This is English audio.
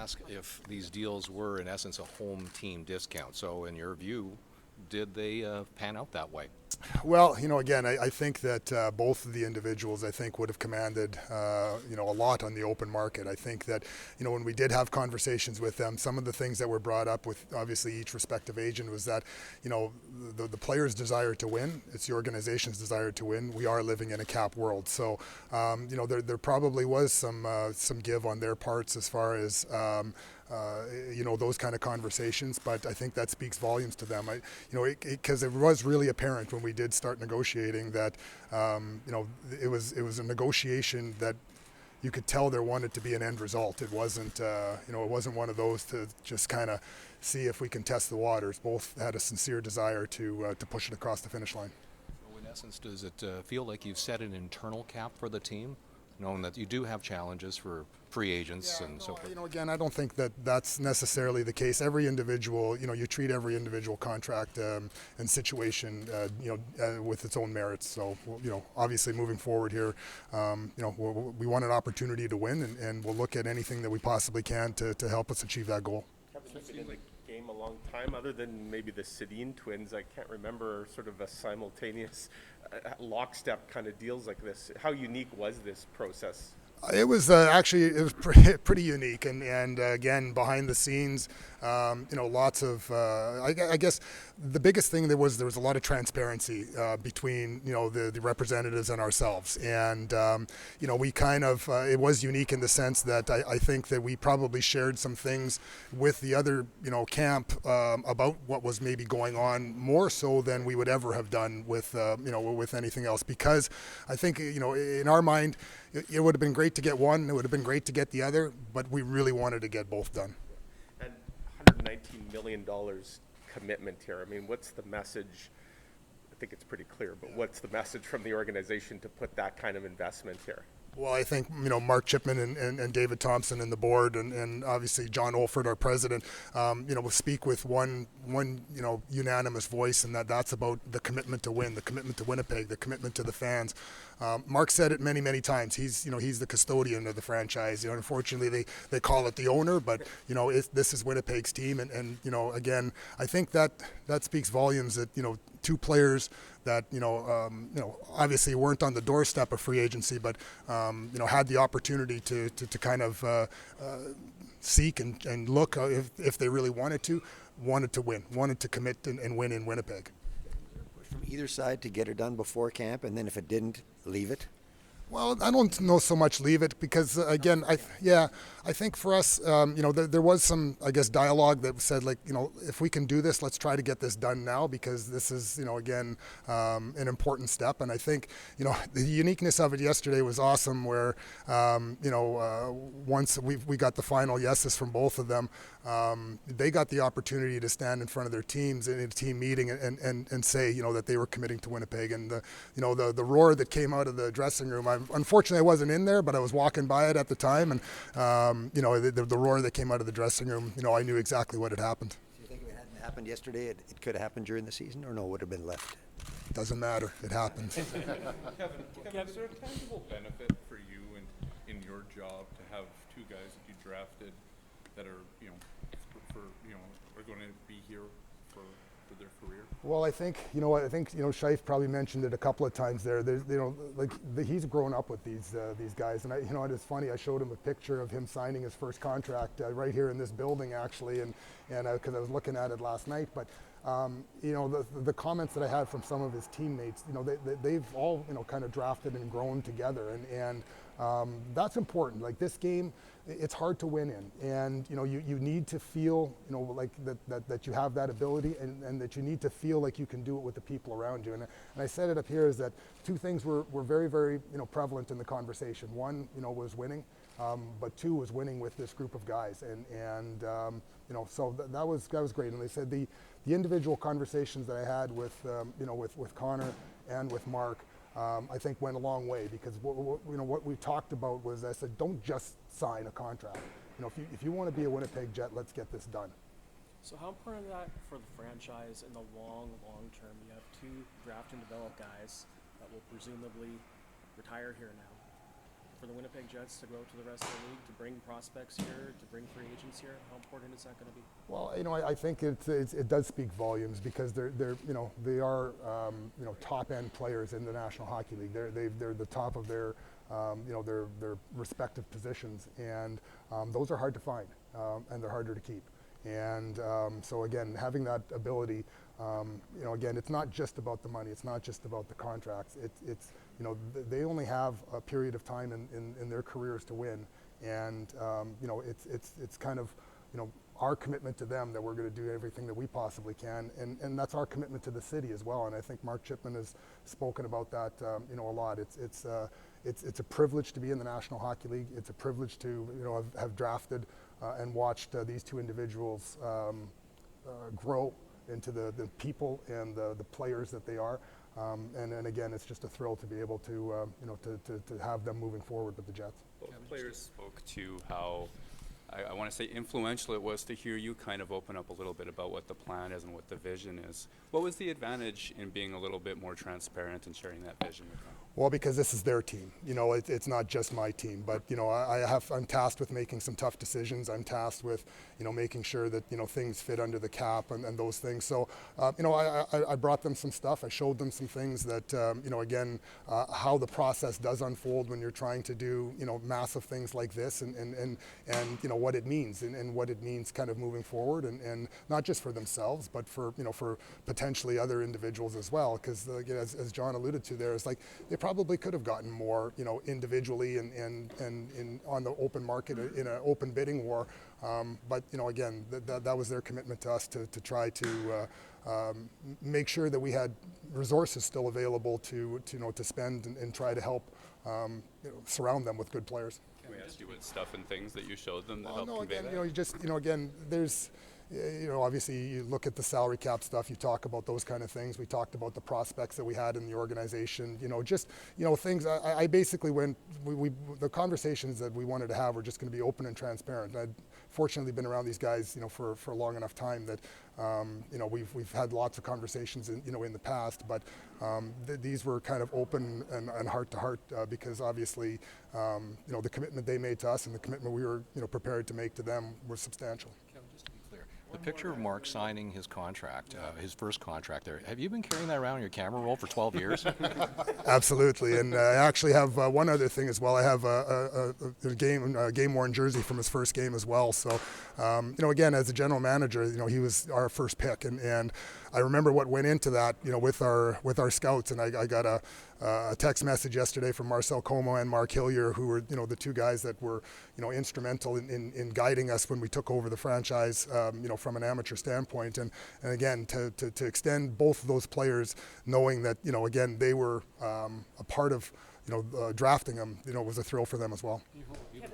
ask if these deals were, in essence, a home team discount. So, in your view, did they pan out that way? Well, again, I think that both of the individuals, I think, would have commanded, a lot on the open market. I think that, when we did have conversations with them, some of the things that were brought up with obviously each respective agent was that, the player's desire to win, it's the organization's desire to win. We are living in a cap world, so there probably was some give on their parts as far as. Those kind of conversations, but I think that speaks volumes to them. Because it was really apparent when we did start negotiating that, it was a negotiation that you could tell there wanted to be an end result. It wasn't, it wasn't one of those to just kind of see if we can test the waters. Both had a sincere desire to push it across the finish line. So in essence, does it feel like you've set an internal cap for the team, knowing that you do have challenges for free agents and so forth? Again, I don't think that that's necessarily the case. Every individual, you treat every individual contract and situation, with its own merits. So, obviously moving forward here, we want an opportunity to win, and we'll look at anything that we possibly can to help us achieve that goal. Kevin's been in the game a long time, other than maybe the Sedin twins. I can't remember sort of a simultaneous lockstep kind of deals like this. How unique was this process? It was pretty unique, and again, behind the scenes, lots of. I guess the biggest thing there was a lot of transparency between the representatives and ourselves, and we kind of it was unique in the sense that I think that we probably shared some things with the other camp about what was maybe going on more so than we would ever have done with with anything else, because I think in our mind. It would have been great to get one. It would have been great to get the other, but we really wanted to get both done. And $119 million commitment here. I mean, what's the message? I think it's pretty clear, but what's the message from the organization to put that kind of investment here? Well, I think, Mark Chipman and David Thompson and the board and obviously John Olford, our president, will speak with one unanimous voice, and that's about the commitment to win, the commitment to Winnipeg, the commitment to the fans. Mark said it many, many times. He's the custodian of the franchise. Unfortunately, they call it the owner, but this is Winnipeg's team, and again, I think that speaks volumes that two players that obviously weren't on the doorstep of free agency, but had the opportunity to kind of seek and look if they really wanted to win, wanted to commit and win in Winnipeg. From either side to get her done before camp, and then if it didn't, leave it? Well, I don't know so much leave it because, again, I think for us, there was some, I guess, dialogue that said, like, if we can do this, let's try to get this done now because this is, again, an important step. And I think, the uniqueness of it yesterday was awesome where, once we got the final yeses from both of them, they got the opportunity to stand in front of their teams in a team meeting and say, that they were committing to Winnipeg. And, the roar that came out of the dressing room, unfortunately, I wasn't in there, but I was walking by it at the time, and the roar that came out of the dressing room, I knew exactly what had happened. Do you think if it hadn't happened yesterday, it could have happened during the season, or no, it would have been left? Doesn't matter. It happened. Kevin, is there a tangible benefit for you in your job to have two guys that you drafted that are, are going to be here for their career? Well, I think Scheif probably mentioned it a couple of times there. He's grown up with these guys, and it's funny. I showed him a picture of him signing his first contract right here in this building, actually, and because I was looking at it last night. But the comments that I had from some of his teammates, they've all kind of drafted and grown together, and that's important. Like this game, it's hard to win in, and you need to feel like that you have that ability, and that you need to feel like you can do it with the people around you. And I said it up here is that two things were very, very prevalent in the conversation. One was winning, but two was winning with this group of guys, and so that was great. And they said the individual conversations that I had with Connor and with Mark, I think went a long way, because what we talked about was, I said, don't just sign a contract. If you want to be a Winnipeg Jet, let's get this done. So how important is that for the franchise in the long term? You have two draft and develop guys that will presumably retire here now. for the Winnipeg Jets to go out to the rest of the league, to bring prospects here, to bring free agents here? How important is that going to be? Well, I think it does speak volumes because they are top end players in the National Hockey League. They're the top of their their respective positions, and those are hard to find, and they're harder to keep. And so again, having that ability, again, it's not just about the money. It's not just about the contracts. It's they only have a period of time in their careers to win, and it's kind of our commitment to them that we're going to do everything that we possibly can, and that's our commitment to the city as well. And I think Mark Chipman has spoken about that a lot. It's a privilege to be in the National Hockey League. It's a privilege to have drafted and watched these two individuals grow into the people and the players that they are. And again, it's just a thrill to be able to to have them moving forward with the Jets. Both players spoke to how I want to say influential it was to hear you kind of open up a little bit about what the plan is and what the vision is. What was the advantage in being a little bit more transparent and sharing that vision with them? Well, because this is their team. It's not just my team, but I'm tasked with making some tough decisions. I'm tasked with making sure that things fit under the cap and those things. So I brought them some stuff. I showed them some things that again how the process does unfold when you're trying to do massive things like this, and what it means and what it means kind of moving forward, and not just for themselves, but for for potentially other individuals as well. Because as John alluded to, there is like they probably could have gotten more individually and on the open market in an open bidding war, but again that was their commitment to us to try to make sure that we had resources still available to spend and try to help surround them with good players. Can we ask you what stuff and things that you showed them that helped no, convey again, that? you just again, there's obviously you look at the salary cap stuff, you talk about those kind of things. We talked about the prospects that we had in the organization, things. I basically went, the conversations that we wanted to have were just going to be open and transparent. I'd fortunately been around these guys, for a long enough time that, we've had lots of conversations in the past, but these were kind of open and heart to heart because obviously, the commitment they made to us and the commitment we were, prepared to make to them was substantial. The picture of Mark signing his contract, his first contract there, have you been carrying that around in your camera roll for 12 years? Absolutely, and I actually have one other thing as well. I have a game-worn jersey from his first game as well. So, again, as a general manager, he was our first pick, and I remember what went into that, with our scouts, and I got a text message yesterday from Marcel Como and Mark Hillier, who were the two guys that were instrumental in guiding us when we took over the franchise, from an amateur standpoint, and again to extend both of those players, knowing that again they were a part of drafting them, was a thrill for them as well.